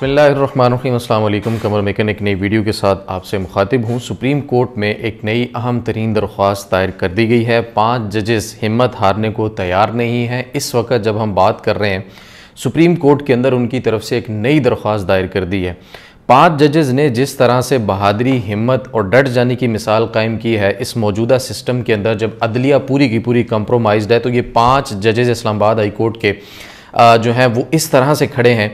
बिस्मिल्लाहिर्रहमानिर्रहीम। अस्सलाम वालेकुम। कमर मेकन एक नई वीडियो के साथ आपसे मुखातिब हूँ। सुप्रीम कोर्ट में एक नई अहम तरीन दरख्वास्त दायर कर दी गई है। 5 जजेस हिम्मत हारने को तैयार नहीं हैं। इस वक्त जब हम बात कर रहे हैं, सुप्रीम कोर्ट के अंदर उनकी तरफ से एक नई दरख्वास्त दायर कर दी है। 5 जजेस ने जिस तरह से बहादरी, हिम्मत और डट जाने की मिसाल कायम की है इस मौजूदा सिस्टम के अंदर, जब अदलिया पूरी की पूरी कंप्रोमाइज्ड है, तो ये 5 जजेस इस्लामाबाद हाई कोर्ट के जो हैं वो इस तरह से खड़े हैं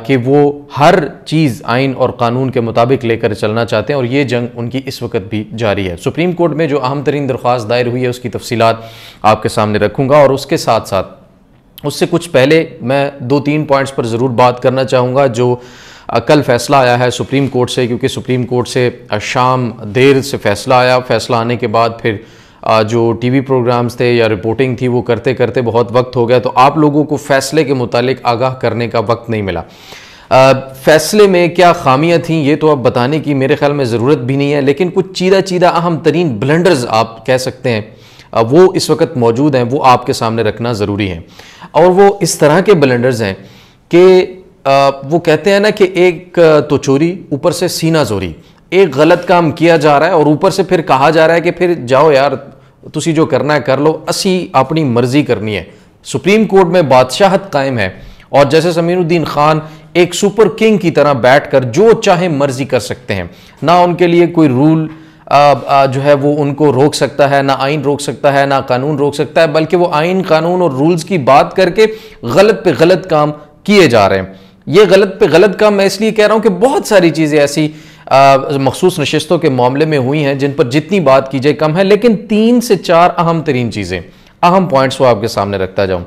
कि वो हर चीज़ आइन और कानून के मुताबिक लेकर चलना चाहते हैं और ये जंग उनकी इस वक्त भी जारी है। सुप्रीम कोर्ट में जो अहम तरीन दरख्वास्त दायर हुई है उसकी तफसीलात आपके सामने रखूँगा और उसके साथ साथ उससे कुछ पहले मैं 2-3 पॉइंट्स पर ज़रूर बात करना चाहूँगा जो कल फैसला आया है सुप्रीम कोर्ट से, क्योंकि सुप्रीम कोर्ट से शाम देर से फैसला आया। फैसला आने के बाद फिर जो टीवी प्रोग्राम्स थे या रिपोर्टिंग थी वो करते करते बहुत वक्त हो गया, तो आप लोगों को फ़ैसले के मुतालिक आगाह करने का वक्त नहीं मिला। फ़ैसले में क्या खामियां थीं ये तो अब बताने की मेरे ख्याल में ज़रूरत भी नहीं है, लेकिन कुछ चीदा अहम तरीन ब्लंडर्स आप कह सकते हैं वो इस वक्त मौजूद हैं, वो आपके सामने रखना ज़रूरी है। और वो इस तरह के ब्लंडर्स हैं कि वो कहते हैं ना कि एक तो चोरी, ऊपर से सीना जोरी। एक गलत काम किया जा रहा है और ऊपर से फिर कहा जा रहा है कि फिर जाओ यार, तुसी जो करना है कर लो, असी अपनी मर्जी करनी है। सुप्रीम कोर्ट में बादशाहत कायम है और जस्टिस अमीनुद्दीन खान एक सुपर किंग की तरह बैठकर जो चाहे मर्जी कर सकते हैं। ना उनके लिए कोई रूल जो है वो उनको रोक सकता है, ना आइन रोक सकता है, ना कानून रोक सकता है, बल्कि वो आइन, कानून और रूल्स की बात करके गलत पे गलत काम किए जा रहे हैं। ये गलत पे गलत काम मैं इसलिए कह रहा हूं कि बहुत सारी चीज़ें ऐसी मखसूस नशिस्तों के मामले में हुई हैं जिन पर जितनी बात की जाए कम है, लेकिन 3 से 4 अहम तरीन चीज़ें, अहम पॉइंट्स वो आपके सामने रखता जाऊं।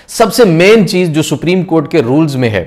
सबसे मेन चीज़ जो सुप्रीम कोर्ट के रूल्स में है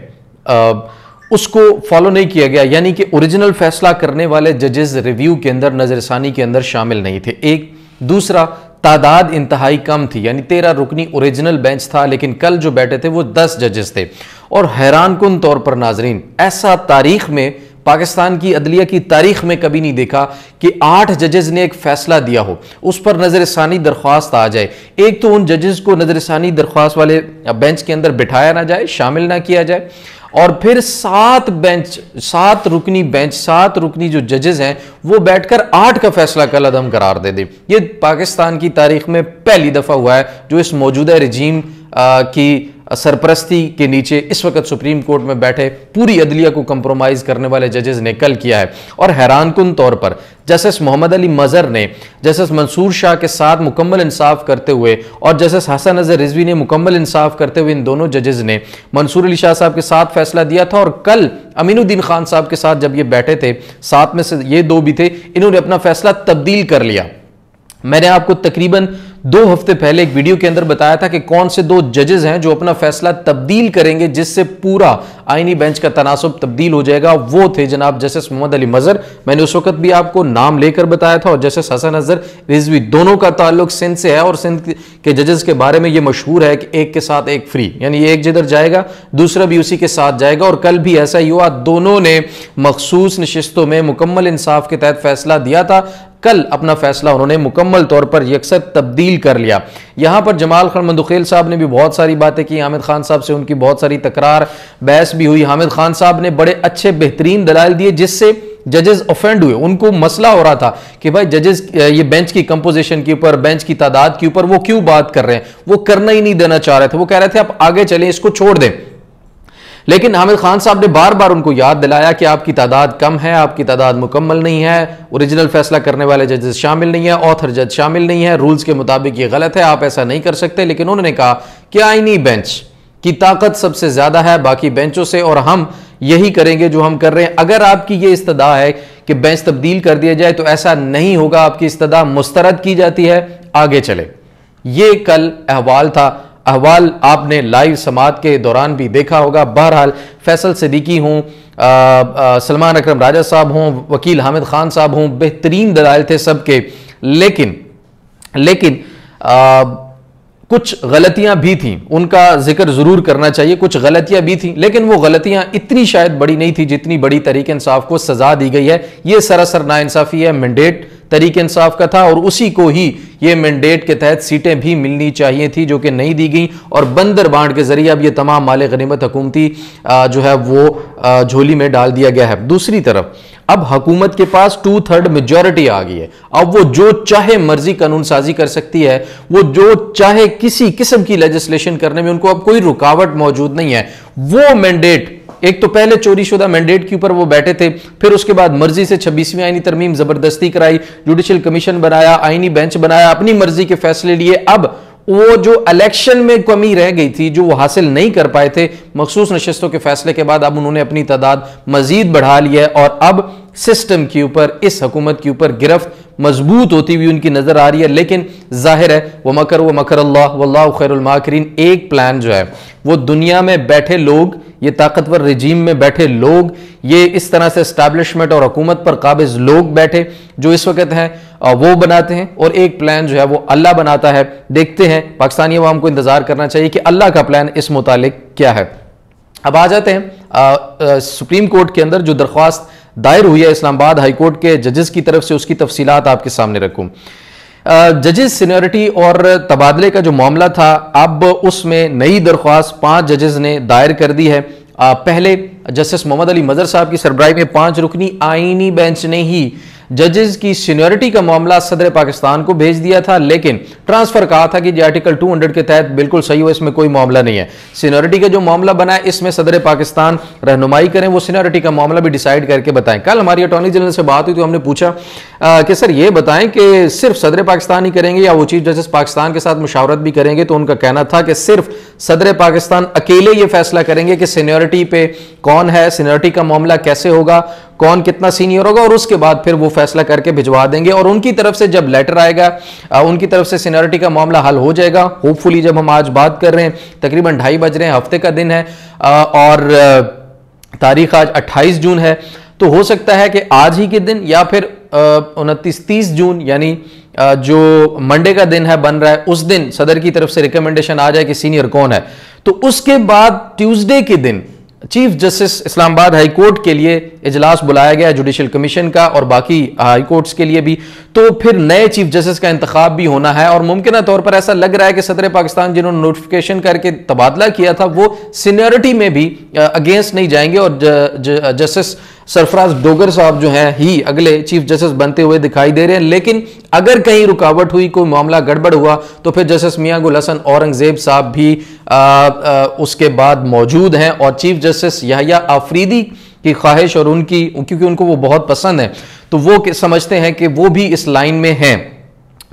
उसको फॉलो नहीं किया गया, यानी कि ओरिजिनल फैसला करने वाले जजेस रिव्यू के अंदर, नजरसानी के अंदर शामिल नहीं थे। एक दूसरा, तादाद इंतहाई कम थी, यानी 13 रुकनी ओरिजिनल बेंच था, लेकिन कल जो बैठे थे वो 10 जजेस थे। और हैरानकुन तौर पर नाजरीन, ऐसा तारीख में, पाकिस्तान की अदलिया की तारीख में कभी नहीं देखा कि 8 जजेस ने एक फैसला दिया हो, उस पर नजरसानी दरख्वास्त आ जाए। एक तो उन जजेस को नजरसानी दरख्वास्त वाले बेंच के अंदर बिठाया ना जाए, शामिल ना किया जाए, और फिर 7 रुकनी बेंच, 7 रुकनी जो जजेस हैं वो बैठकर 8 का फैसला कल अदम करार दे दे। ये पाकिस्तान की तारीख में पहली दफा हुआ है जो इस मौजूदा रजीम की सरपरस्ती के नीचे इस वक्त सुप्रीम कोर्ट में बैठे पूरी अदलिया को कंप्रोमाइज करने वाले जजेस ने कल किया है। और हैरानकुन तौर पर जस्टिस मोहम्मद अली मजहर ने जस्टिस मंसूर शाह के साथ मुकम्मल इंसाफ करते हुए और जस्टिस हसन अजहर रिजवी ने मुकम्मल इंसाफ करते हुए इन दोनों जजेस ने मंसूर अली शाह साहब के साथ फैसला दिया था। और कल अमीनुद्दीन खान साहब के साथ जब ये बैठे थे, 7 में से ये 2 भी थे, इन्होंने अपना फैसला तब्दील कर लिया। मैंने आपको तकरीबन 2 हफ्ते पहले एक वीडियो के अंदर बताया था कि कौन से 2 जजेस हैं जो अपना फैसला तब्दील करेंगे जिससे पूरा आईनी बेंच का तनासब तब्दील हो जाएगा। वो थे जनाब जस्टिस मोहम्मद अली मजहर, मैंने उस वक्त भी आपको नाम लेकर बताया था, और जस्टिस हसन अजहर रिजवी। दोनों का ताल्लुक सिंध से है और सिंध के जजेस के बारे में ये मशहूर है कि एक के साथ एक फ्री, यानी एक जिधर जाएगा दूसरा भी उसी के साथ जाएगा। और कल भी ऐसा ही हुआ, दोनों ने मखसूस नशिस्तों में मुकम्मल इंसाफ के तहत फैसला दिया था। कल अपना फैसला उन्होंने मुकम्मल तौर पर यकसर तब्दील कर लिया। यहां पर जमाल खान मंदुखेल साहब ने भी बहुत सारी बातें की, हामिद खान साहब से उनकी बहुत सारी तकरार बहस भी हुई। हामिद खान साहब ने बड़े अच्छे बेहतरीन दलाइल दिए जिससे जजेस ऑफेंड हुए। उनको मसला हो रहा था कि भाई जजेस ये बेंच की कंपोजिशन के ऊपर, बेंच की तादाद के ऊपर वो क्यों बात कर रहे हैं, वो करना ही नहीं देना चाह रहे थे। वो कह रहे थे आप आगे चलें, इसको छोड़ दें। लेकिन हामिद खान साहब ने बार बार उनको याद दिलाया कि आपकी तादाद कम है, आपकी तादाद मुकम्मल नहीं है, ओरिजिनल फैसला करने वाले जजेस शामिल नहीं है, ऑथर जज शामिल नहीं है, रूल्स के मुताबिक ये गलत है, आप ऐसा नहीं कर सकते। लेकिन उन्होंने कहा कि आईनी बेंच की ताकत सबसे ज्यादा है बाकी बेंचों से, और हम यही करेंगे जो हम कर रहे हैं। अगर आपकी ये इस्तदा है कि बेंच तब्दील कर दिया जाए तो ऐसा नहीं होगा, आपकी इस्तदा मुस्तरद की जाती है, आगे चले। ये कल अहवाल था। अहवाल आपने लाइव समात के दौरान भी देखा होगा। बहरहाल फैसल सिद्दीकी हों, सलमान अकरम राजा साहब हों, वकील हामिद खान साहब हों, बेहतरीन दलाइल थे सबके। लेकिन कुछ गलतियां भी थीं, उनका जिक्र जरूर करना चाहिए। कुछ गलतियां भी थीं, लेकिन वो गलतियां इतनी शायद बड़ी नहीं थी जितनी बड़ी तरीके इंसाफ को सजा दी गई है। ये सरासर नाइंसाफी है, मैंडेट तरीके इंसाफ का था और उसी को ही ये मैंडेट के तहत सीटें भी मिलनी चाहिए थी, जो कि नहीं दी गई, और बंदर बांट के जरिए अब ये तमाम माल गनीमत हुकूमती जो है वो झोली में डाल दिया गया है। दूसरी तरफ अब हुकूमत के पास 2/3 मेजॉरिटी आ गई है। अब वो जो चाहे मर्जी कानून साजी कर सकती है, वो जो चाहे किसी किस्म की लेजिस्लेशन करने में उनको अब कोई रुकावट मौजूद नहीं है। वो मैंडेट, एक तो पहले चोरीशुदा मैंडेट के ऊपर वो बैठे थे, फिर उसके बाद मर्जी से 26वीं आईनी तरमीम जबरदस्ती कराई, जुडिशियल कमीशन बनाया, आईनी बेंच बनाया, अपनी मर्जी के फैसले लिए। अब वो जो इलेक्शन में कमी रह गई थी, जो वो हासिल नहीं कर पाए थे मखसूस नशिस्तों के फैसले के बाद, अब उन्होंने अपनी तादाद मजीद बढ़ा ली है और अब सिस्टम के ऊपर, इस हुकूमत के ऊपर गिरफ्त मजबूत होती हुई उनकी नजर आ रही है। लेकिन जाहिर है वो मकर अल्लाह वल्लाहु खैरुल माकिरीन, एक प्लान जो है वो दुनिया में बैठे लोग, ये ताकतवर रजीम में बैठे लोग, ये इस तरह से एस्टैब्लिशमेंट और हुकूमत पर काबिज लोग बैठे जो इस वक्त हैं, वो बनाते हैं, और एक प्लान जो है वो अल्लाह बनाता है। देखते हैं, पाकिस्तानी अवाम को इंतजार करना चाहिए कि अल्लाह का प्लान इस मुतालिक क्या है। अब आ जाते हैं सुप्रीम कोर्ट के अंदर जो दरख्वास्त दायर हुई है इस्लामाबाद हाई कोर्ट के जजेस की तरफ से, उसकी तफसीलात आपके सामने रखूं। जजेस सीनियरिटी और तबादले का जो मामला था, अब उसमें नई दरख्वास्त 5 जजेस ने दायर कर दी है। पहले जस्टिस मोहम्मद अली मजहर साहब की सरबराही में 5 रुकनी आईनी बेंच ने ही जजेस की सीनियरिटी का मामला सदर पाकिस्तान को भेज दिया था, लेकिन ट्रांसफर कहा था कि आर्टिकल 200 के तहत बिल्कुल सही हो, इसमें कोई मामला नहीं है। सीनियरिटी का जो मामला बना है, इसमें सदर पाकिस्तान रहनुमाई करें, वो सीनियरिटी का मामला भी डिसाइड करके बताएं। कल हमारी अटॉर्नी जनरल से बात हुई तो हमने पूछा कि सर ये बताएं कि सिर्फ सदर पाकिस्तान ही करेंगे या वो चीफ जस्टिस पाकिस्तान के साथ मुशावरत भी करेंगे, तो उनका कहना था कि सिर्फ सदर पाकिस्तान अकेले ये फैसला करेंगे कि सीनियरिटी पे कौन है, सीनियरिटी का मामला कैसे होगा, कौन कितना सीनियर होगा, और उसके बाद फिर वो फैसला करके भिजवा देंगे। और उनकी तरफ से जब लेटर आएगा, उनकी तरफ से सीनियरिटी का मामला हल हो जाएगा होपफुली। जब हम आज बात कर रहे हैं तकरीबन 2:30 बज रहे हैं, हफ्ते का दिन है और तारीख आज 28 जून है, तो हो सकता है कि आज ही के दिन या फिर 29-30 जून यानी जो मंडे का दिन है बन रहा है, उस दिन सदर की तरफ से रिकमेंडेशन आ जाए कि सीनियर कौन है। तो उसके बाद ट्यूसडे के दिन chief justice Islamabad high court के लिए इजलास बुलाया गया जुडिशियल कमीशन का और बाकी हाई कोर्ट्स के लिए भी, तो फिर नए चीफ जस्टिस का इंतखाब भी होना है। और मुमकिन तौर पर ऐसा लग रहा है कि सदर पाकिस्तान जिन्होंने नोटिफिकेशन करके तबादला किया था, वो सीनियरिटी में भी अगेंस्ट नहीं जाएंगे और जस्टिस सरफराज डोगर साहब जो हैं ही अगले चीफ जस्टिस बनते हुए दिखाई दे रहे हैं। लेकिन अगर कहीं रुकावट हुई, कोई मामला गड़बड़ हुआ, तो फिर जस्टिस मियां गुल हसन औरंगजेब साहब भी उसके बाद मौजूद हैं और चीफ जस्टिस याहिया आफरीदी की ख्वाहिश और उनकी, क्योंकि उनको वो बहुत पसंद है, तो वो समझते हैं कि वो भी इस लाइन में हैं,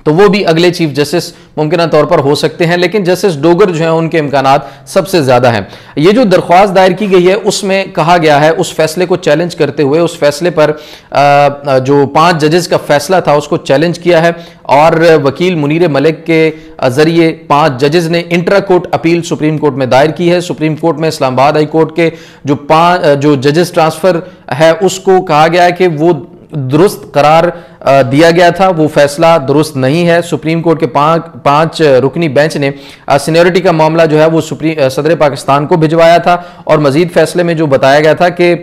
तो वो भी अगले चीफ जस्टिस मुमकिन तौर पर हो सकते हैं। लेकिन जस्टिस डोगर जो है उनके इम्कानात सबसे ज्यादा हैं। ये जो दरख्वास्त दायर की गई है उसमें कहा गया है, उस फैसले को चैलेंज करते हुए, उस फैसले पर जो 5 जजेस का फैसला था उसको चैलेंज किया है और वकील मुनीर मलिक के जरिए 5 जजेस ने intra court appeal supreme court में दायर की है। सुप्रीम कोर्ट में इस्लामाबाद हाई कोर्ट के जो जजेस ट्रांसफर है उसको कहा गया है कि वो दुरुस्त करार दिया गया था, वो फैसला दुरुस्त नहीं है। सुप्रीम कोर्ट के 5 रुकनी बेंच ने सीनियरिटी का मामला जो है वो सदर पाकिस्तान को भिजवाया था और मजीद फैसले में जो बताया गया था कि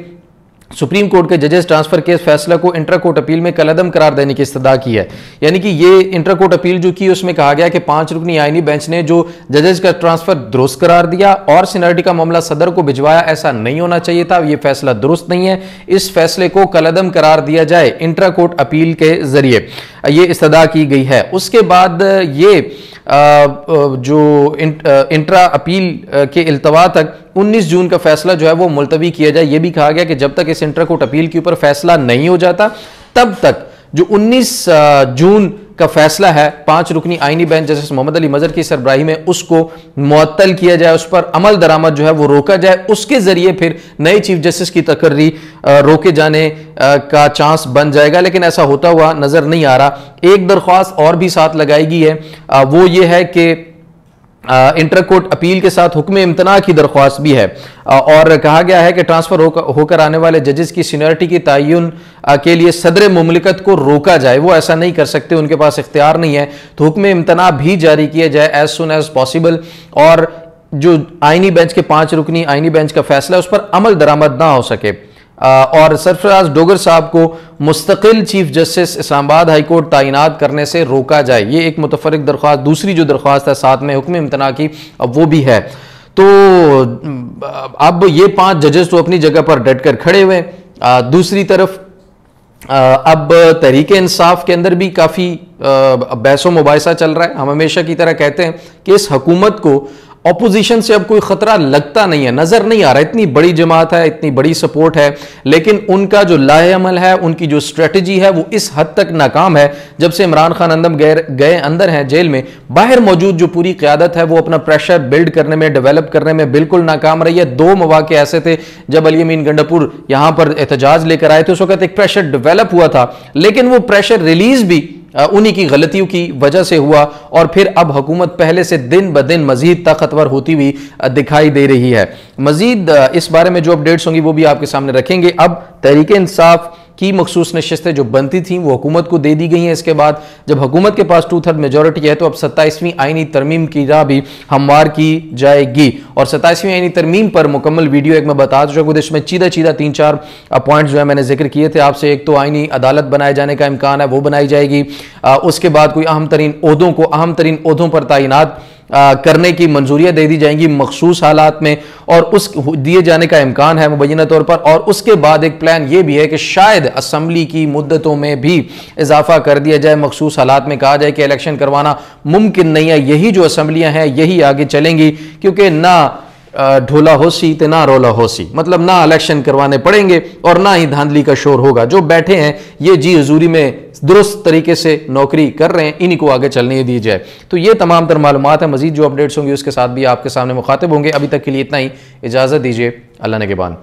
सुप्रीम कोर्ट के जजेस ट्रांसफर के फैसला को इंट्रा कोर्ट अपील में कलअदम करार देने की इस्तदा की है। यानी कि ये इंट्रा कोर्ट अपील जो की उसमें कहा गया कि 5 रुकनी आईनी बेंच ने जो जजेस का ट्रांसफर दुरुस्त करार दिया और सीनियरिटी का मामला सदर को भिजवाया, ऐसा नहीं होना चाहिए था, ये फैसला दुरुस्त नहीं है, इस फैसले को कलअदम करार दिया जाए इंट्रा कोर्ट अपील के जरिए, ये इस्तदा की गई है। उसके बाद ये जो इंट्रा अपील के इल्तवा तक 19 जून का फैसला जो है वो मुलतवी किया जाए। ये भी कहा गया कि जब तक इस इंट्रा कोर्ट अपील के ऊपर फैसला नहीं हो जाता तब तक जो 19 जून का फैसला है 5 रुकनी आईनी बेंच जस्टिस मोहम्मद अली मजहर की सरबराही में, उसको मुअत्तल किया जाए, उस पर अमल दरामद जो है वो रोका जाए, उसके जरिए फिर नए चीफ जस्टिस की तकर्री रोके जाने का चांस बन जाएगा। लेकिन ऐसा होता हुआ नजर नहीं आ रहा। एक दरख्वास्त और भी साथ लगाई गई है, वो ये है कि इंटर कोर्ट अपील के साथ हुक्म इम्तना की दरख्वास्त भी है और कहा गया है कि ट्रांसफर होकर आने वाले जजेस की सीनियरिटी की तयन के लिए सदर मुमलिकत को रोका जाए, वो ऐसा नहीं कर सकते, उनके पास इख्तियार नहीं है, तो हुक्म इम्तना भी जारी किया जाए एज सुन एज पॉसिबल और जो आईनी बेंच के 5 रुकनी आईनी बेंच का फैसला है उस पर अमल दरामद ना हो सके, और सरफराज डोगर साहब को मुस्तकिल chief justice Islamabad high court तैनात करने से रोका जाए। ये एक मुतफरिक दरख्वास्त, दूसरी जो दरख्वास्त है साथ में हुक्म इम्तना की, अब वो भी है। तो अब ये 5 जजेस तो अपनी जगह पर डट कर खड़े हुए। दूसरी तरफ अब तहरीके इंसाफ के अंदर भी काफ़ी बहसो मुबाहिसा चल रहा है। हम हमेशा की तरह कहते हैं कि इस हुकूमत को ऑपोजिशन से अब कोई खतरा लगता नहीं है, नजर नहीं आ रहा। इतनी बड़ी जमात है, इतनी बड़ी सपोर्ट है, लेकिन उनका जो लाएअमल है, उनकी जो स्ट्रेटजी है, वो इस हद तक नाकाम है। जब से इमरान खान गए अंदर हैं जेल में, बाहर मौजूद जो पूरी क़यादत है वो अपना प्रेशर बिल्ड करने में, डेवलप करने में बिल्कुल नाकाम रही है। 2 मौके ऐसे थे जब अली अमीन गंडापुर यहां पर एहतजाज लेकर आए थे, उस वक्त एक प्रेशर डेवलप हुआ था, लेकिन वो प्रेशर रिलीज भी उन्हीं की गलतियों की वजह से हुआ। और फिर अब हुकूमत पहले से दिन ब दिन मजीद ताकतवर होती हुई दिखाई दे रही है। मजीद इस बारे में जो अपडेट्स होंगी वो भी आपके सामने रखेंगे। अब तहरीके इंसाफ की मखसूस नशिस्तें जो बनती थी वो हुकूमत को दे दी गई हैं। इसके बाद जब हुकूमत के पास 2/3 मेजोरिटी है तो अब 27वीं आईनी तरमीम की राह भी हमवार की जाएगी। और 27वीं आईनी तरमीम पर मुकम्मल वीडियो एक मैं बता चुका, इसमें चीदा 3-4 पॉइंट्स जो है मैंने जिक्र किए थे आपसे। एक तो आईनी अदालत बनाए जाने का इम्कान है, वो बनाई जाएगी। उसके बाद कोई अहम तरीन ओहदों पर तैनात करने की मंजूरियां दे दी जाएंगी मखसूस हालात में, और उस दिए जाने का इम्कान है मुबैना तौर पर। और उसके बाद एक प्लान यह भी है कि शायद असम्बली की मुद्दतों में भी इजाफा कर दिया जाए। मखसूस हालात में कहा जाए कि इलेक्शन करवाना मुमकिन नहीं है, यही जो असम्बलियां हैं यही आगे चलेंगी, क्योंकि ना ढोला होसी ते ना रोला होसी, मतलब ना इलेक्शन करवाने पड़ेंगे और ना ही धांधली का शोर होगा। जो बैठे हैं ये जी हजूरी में दुरुस्त तरीके से नौकरी कर रहे हैं, इन्हीं को आगे चलने दी जाए। तो ये तमाम तर मालूमात है। मजीद जो अपडेट्स होंगी उसके साथ भी आपके सामने मुखातिब होंगे। अभी तक के लिए इतना ही, इजाज़त दीजिए, अल्लाह ने के बान।